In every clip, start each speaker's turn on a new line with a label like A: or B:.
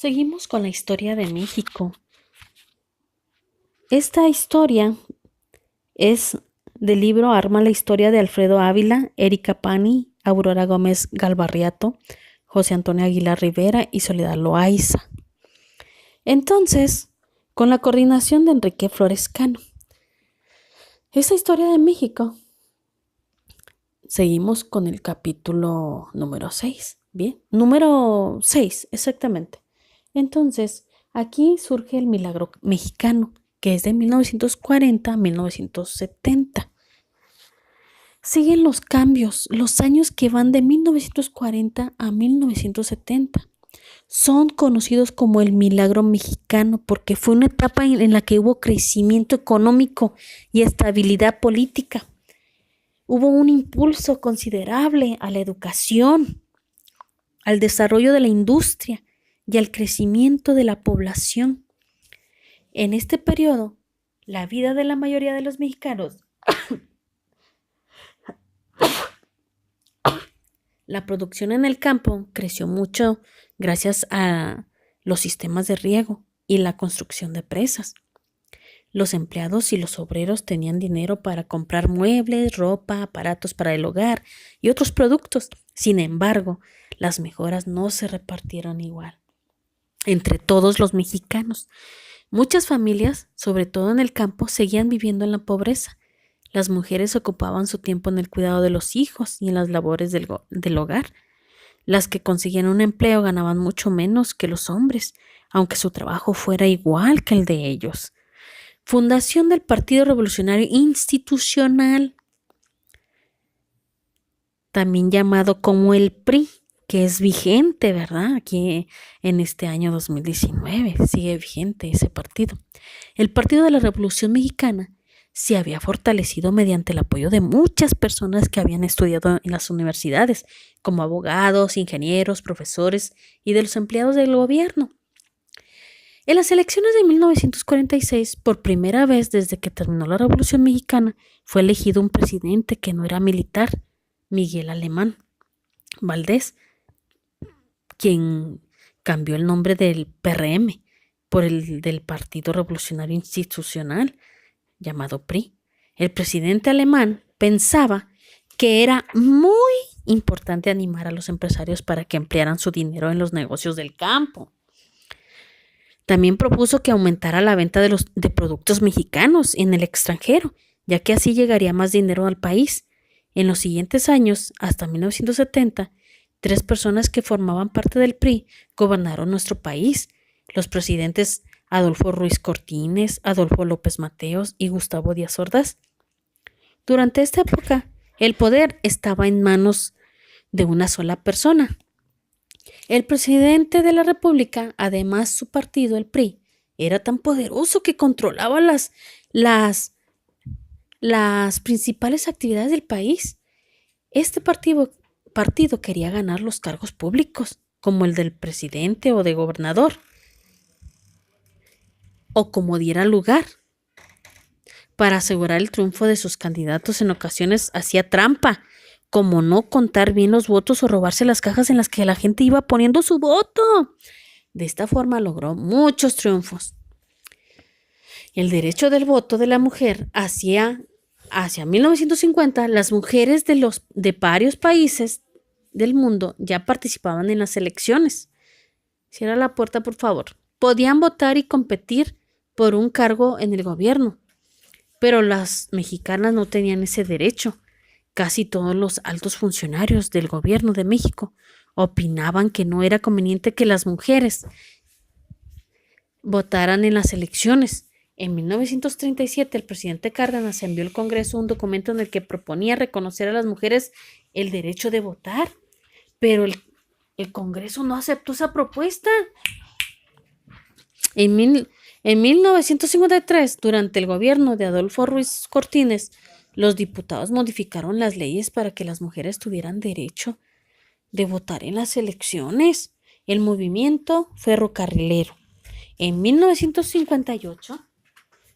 A: Seguimos con la historia de México. Esta historia es del libro Arma la historia de Alfredo Ávila, Erika Pani, Aurora Gómez Galvarriato, José Antonio Aguilar Rivera y Soledad Loaiza. Entonces, con la coordinación de Enrique Flores Cano. Esta historia de México, seguimos con el capítulo número 6. Bien, número 6, exactamente. Entonces, aquí surge el milagro mexicano, que es de 1940 a 1970. Siguen los cambios, los años que van de 1940 a 1970. Son conocidos como el milagro mexicano porque fue una etapa en la que hubo crecimiento económico y estabilidad política. Hubo un impulso considerable a la educación, al desarrollo de la industria y al crecimiento de la población. En este periodo, la vida de la mayoría de los mexicanos, la producción en el campo creció mucho gracias a los sistemas de riego y la construcción de presas. Los empleados y los obreros tenían dinero para comprar muebles, ropa, aparatos para el hogar y otros productos. Sin embargo, las mejoras no se repartieron igual entre todos los mexicanos. Muchas familias, sobre todo en el campo, seguían viviendo en la pobreza. Las mujeres ocupaban su tiempo en el cuidado de los hijos y en las labores del hogar. Las que conseguían un empleo ganaban mucho menos que los hombres, aunque su trabajo fuera igual que el de ellos. Fundación del Partido Revolucionario Institucional, también llamado como el PRI, que es vigente, ¿verdad? Aquí en este año 2019 sigue vigente ese partido. El Partido de la Revolución Mexicana se había fortalecido mediante el apoyo de muchas personas que habían estudiado en las universidades, como abogados, ingenieros, profesores y de los empleados del gobierno. En las elecciones de 1946, por primera vez desde que terminó la Revolución Mexicana, fue elegido un presidente que no era militar, Miguel Alemán Valdés, quien cambió el nombre del PRM por el del Partido Revolucionario Institucional, llamado PRI. El presidente alemán pensaba que era muy importante animar a los empresarios para que emplearan su dinero en los negocios del campo. También propuso que aumentara la venta de productos mexicanos en el extranjero, ya que así llegaría más dinero al país. En los siguientes años, hasta 1970, 3 personas que formaban parte del PRI gobernaron nuestro país: los presidentes Adolfo Ruiz Cortines, Adolfo López Mateos y Gustavo Díaz Ordaz. Durante esta época, el poder estaba en manos de una sola persona. El presidente de la República, además su partido, el PRI, era tan poderoso que controlaba las principales actividades del país. Este partido quería ganar los cargos públicos, como el del presidente o de gobernador, o como diera lugar. Para asegurar el triunfo de sus candidatos, en ocasiones hacía trampa, como no contar bien los votos o robarse las cajas en las que la gente iba poniendo su voto. De esta forma logró muchos triunfos. El derecho del voto de la mujer hacia 1950, las mujeres de varios países del mundo ya participaban en las elecciones. Cierra la puerta, por favor. Podían votar y competir por un cargo en el gobierno, pero las mexicanas no tenían ese derecho. Casi todos los altos funcionarios del gobierno de México opinaban que no era conveniente que las mujeres votaran en las elecciones. En 1937, el presidente Cárdenas envió al Congreso un documento en el que proponía reconocer a las mujeres el derecho de votar, pero el Congreso no aceptó esa propuesta. En 1953, durante el gobierno de Adolfo Ruiz Cortines, los diputados modificaron las leyes para que las mujeres tuvieran derecho de votar en las elecciones. El movimiento ferrocarrilero. En 1958,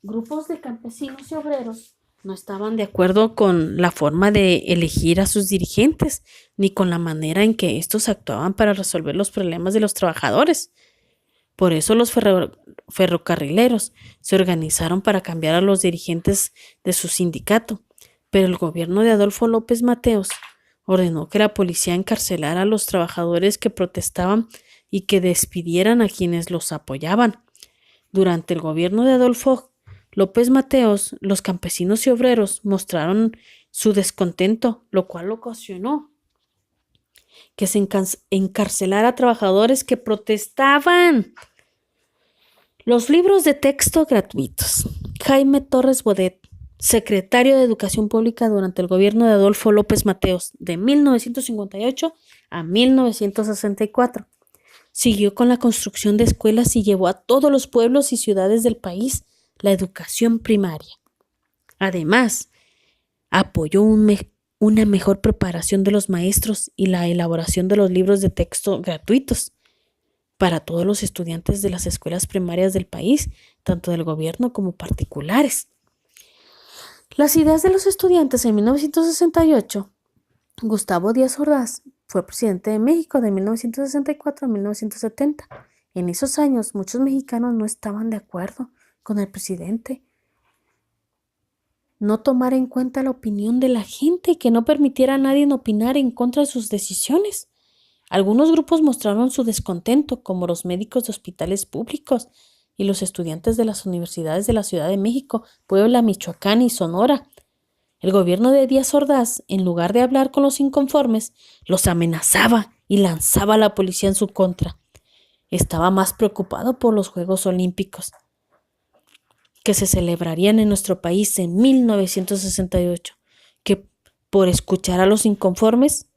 A: grupos de campesinos y obreros no estaban de acuerdo con la forma de elegir a sus dirigentes, ni con la manera en que estos actuaban para resolver los problemas de los trabajadores. Por eso los ferrocarrileros se organizaron para cambiar a los dirigentes de su sindicato, pero el gobierno de Adolfo López Mateos ordenó que la policía encarcelara a los trabajadores que protestaban y que despidieran a quienes los apoyaban. Durante el gobierno de Adolfo López Mateos, los campesinos y obreros mostraron su descontento, lo cual ocasionó que se encarcelara a trabajadores que protestaban. Los libros de texto gratuitos. Jaime Torres Bodet, secretario de Educación Pública durante el gobierno de Adolfo López Mateos, de 1958 a 1964. Siguió con la construcción de escuelas y llevó a todos los pueblos y ciudades del país la educación primaria. Además, apoyó una mejor preparación de los maestros y la elaboración de los libros de texto gratuitos para todos los estudiantes de las escuelas primarias del país, tanto del gobierno como particulares. Las ideas de los estudiantes en 1968. Gustavo Díaz Ordaz fue presidente de México de 1964 a 1970. En esos años, muchos mexicanos no estaban de acuerdo con el presidente. No tomar en cuenta la opinión de la gente y que no permitiera a nadie opinar en contra de sus decisiones. Algunos grupos mostraron su descontento, como los médicos de hospitales públicos y los estudiantes de las universidades de la Ciudad de México, Puebla, Michoacán y Sonora. El gobierno de Díaz Ordaz, en lugar de hablar con los inconformes, los amenazaba y lanzaba a la policía en su contra. Estaba más preocupado por los Juegos Olímpicos, que se celebrarían en nuestro país en 1968, que por escuchar a los inconformes.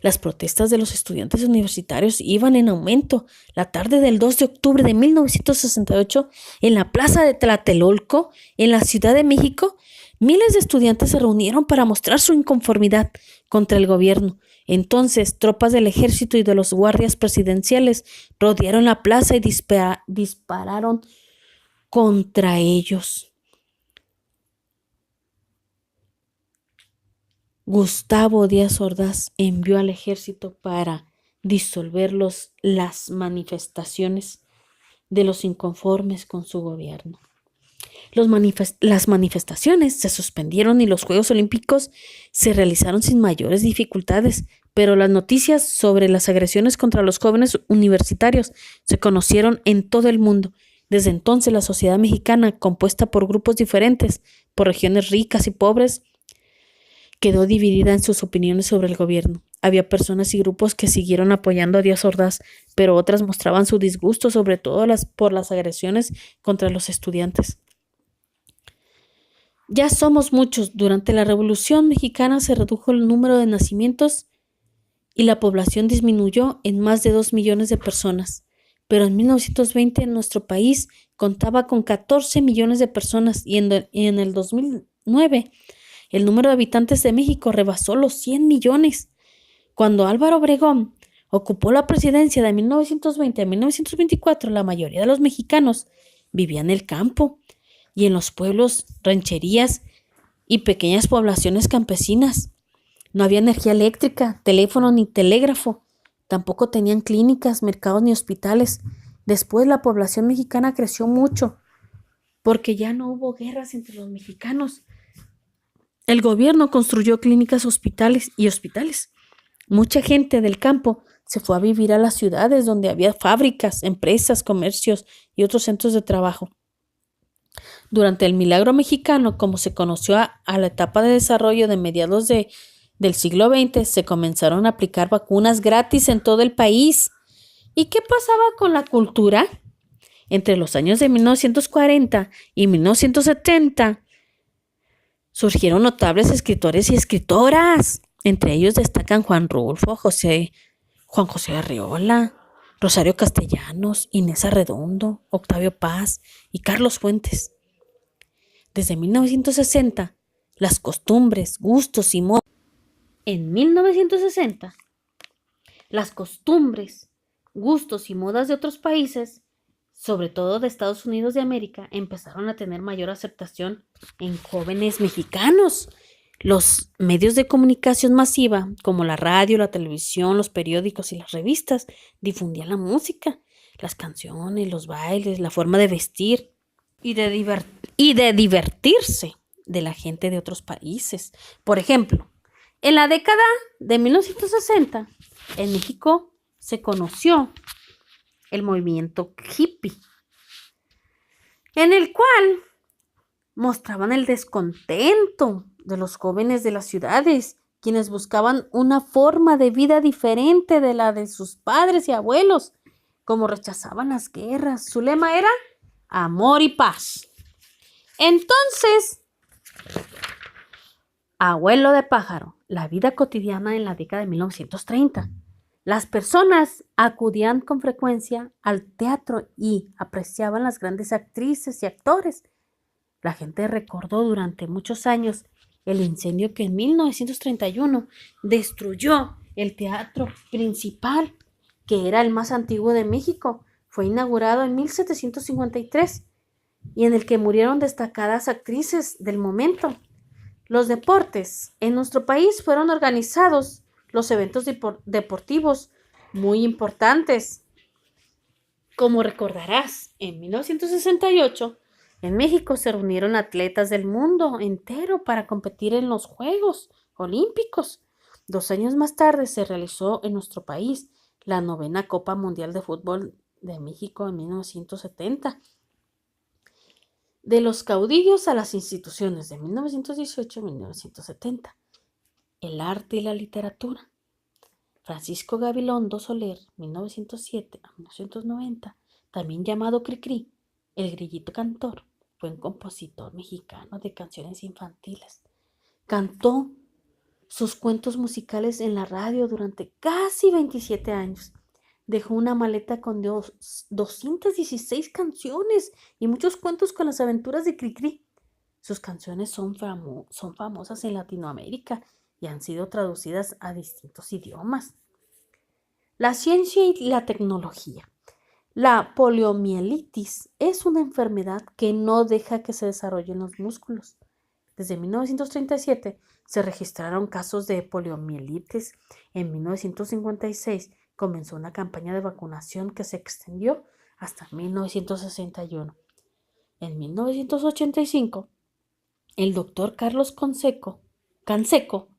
A: Las protestas de los estudiantes universitarios iban en aumento. La tarde del 2 de octubre de 1968, en la plaza de Tlatelolco, en la Ciudad de México, miles de estudiantes se reunieron para mostrar su inconformidad contra el gobierno. Entonces, tropas del ejército y de los guardias presidenciales rodearon la plaza y dispararon contra ellos. Gustavo Díaz Ordaz envió al ejército para disolver las manifestaciones de los inconformes con su gobierno. Las manifestaciones se suspendieron y los Juegos Olímpicos se realizaron sin mayores dificultades, pero las noticias sobre las agresiones contra los jóvenes universitarios se conocieron en todo el mundo. Desde entonces, la sociedad mexicana, compuesta por grupos diferentes, por regiones ricas y pobres, quedó dividida en sus opiniones sobre el gobierno. Había personas y grupos que siguieron apoyando a Díaz Ordaz, pero otras mostraban su disgusto, sobre todo por las agresiones contra los estudiantes. Ya somos muchos. Durante la Revolución Mexicana se redujo el número de nacimientos y la población disminuyó en más de 2 millones de personas. Pero en 1920 nuestro país contaba con 14 millones de personas y en el 2009 el número de habitantes de México rebasó los 100 millones. Cuando Álvaro Obregón ocupó la presidencia de 1920 a 1924, la mayoría de los mexicanos vivían en el campo y en los pueblos, rancherías y pequeñas poblaciones campesinas. No había energía eléctrica, teléfono ni telégrafo. Tampoco tenían clínicas, mercados ni hospitales. Después la población mexicana creció mucho porque ya no hubo guerras entre los mexicanos. El gobierno construyó clínicas, hospitales. Mucha gente del campo se fue a vivir a las ciudades donde había fábricas, empresas, comercios y otros centros de trabajo. Durante el Milagro Mexicano, como se conoció a la etapa de desarrollo de mediados del siglo XX, se comenzaron a aplicar vacunas gratis en todo el país. ¿Y qué pasaba con la cultura? Entre los años de 1940 y 1970, surgieron notables escritores y escritoras. Entre ellos destacan Juan José Arreola, Rosario Castellanos, Inés Arredondo, Octavio Paz y Carlos Fuentes. Desde 1960, las costumbres, gustos y modas. En 1960, las costumbres, gustos y modas de otros países, sobre todo de Estados Unidos de América, empezaron a tener mayor aceptación en jóvenes mexicanos. Los medios de comunicación masiva, como la radio, la televisión, los periódicos y las revistas, difundían la música. las canciones, los bailes, la forma de vestir y de divertirse de la gente de otros países. Por ejemplo, en la década de 1960, en México se conoció el movimiento hippie, en el cual mostraban el descontento de los jóvenes de las ciudades, quienes buscaban una forma de vida diferente de la de sus padres y abuelos, como rechazaban las guerras. Su lema era amor y paz. Entonces, abuelo de pájaro, la vida cotidiana en la década de 1930. Las personas acudían con frecuencia al teatro y apreciaban las grandes actrices y actores. La gente recordó durante muchos años el incendio que en 1931 destruyó el teatro principal, que era el más antiguo de México. Fue inaugurado en 1753 y en el que murieron destacadas actrices del momento. Los deportes. En nuestro país fueron organizados los eventos deportivos muy importantes. Como recordarás, en 1968 en México se reunieron atletas del mundo entero para competir en los Juegos Olímpicos. 2 años más tarde se realizó en nuestro país la 9ª Copa Mundial de Fútbol de México en 1970. De los caudillos a las instituciones de 1918 a 1970. El arte y la literatura. Francisco Gabilondo Soler, 1907 a 1990, también llamado Cricri, el grillito cantor, fue un compositor mexicano de canciones infantiles. Cantó sus cuentos musicales en la radio durante casi 27 años. Dejó una maleta con 216 canciones y muchos cuentos con las aventuras de Cricri. Sus canciones son famosas en Latinoamérica y han sido traducidas a distintos idiomas. La ciencia y la tecnología. La poliomielitis es una enfermedad que no deja que se desarrollen los músculos. Desde 1937 se registraron casos de poliomielitis. En 1956 comenzó una campaña de vacunación que se extendió hasta 1961. En 1985, el doctor Carlos Canseco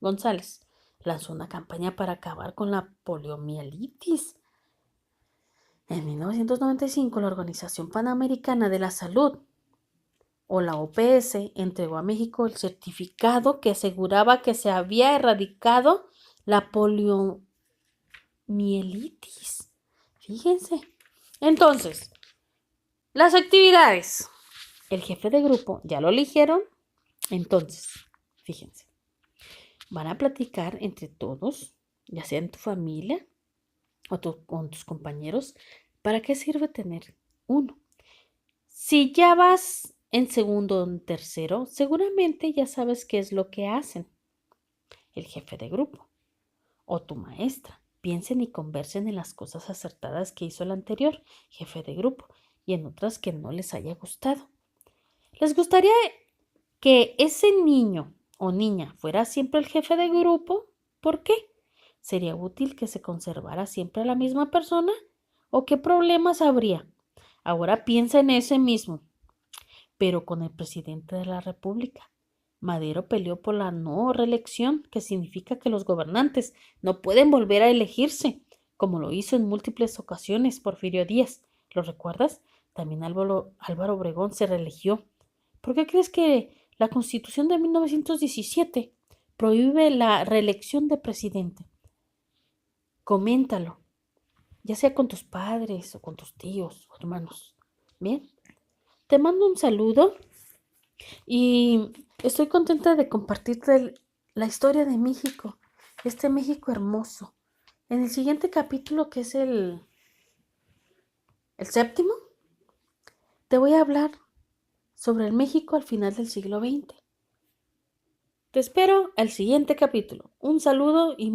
A: González lanzó una campaña para acabar con la poliomielitis. En 1995, la Organización Panamericana de la Salud, o la OPS, entregó a México el certificado que aseguraba que se había erradicado la poliomielitis. Fíjense. Entonces, las actividades. El jefe de grupo, ¿ya lo eligieron? Entonces, fíjense. Van a platicar entre todos, ya sea en tu familia o con tus compañeros. ¿Para qué sirve tener uno? Si ya vas en segundo o en tercero, seguramente ya sabes qué es lo que hacen el jefe de grupo o tu maestra. Piensen y conversen en las cosas acertadas que hizo el anterior jefe de grupo y en otras que no les haya gustado. ¿Les gustaría que ese niño o niña fuera siempre el jefe de grupo? ¿Por qué? ¿Sería útil que se conservara siempre la misma persona? ¿O qué problemas habría? Ahora piensa en ese mismo, pero con el presidente de la República. Madero peleó por la no reelección, que significa que los gobernantes no pueden volver a elegirse, como lo hizo en múltiples ocasiones Porfirio Díaz. ¿Lo recuerdas? También Álvaro Obregón se reeligió. ¿Por qué crees que la Constitución de 1917 prohíbe la reelección de presidente? Coméntalo, ya sea con tus padres o con tus tíos o hermanos. Bien, te mando un saludo y estoy contenta de compartirte la historia de México, este México hermoso. En el siguiente capítulo, que es el 7º, te voy a hablar sobre el México al final del siglo XX. Te espero al siguiente capítulo. Un saludo y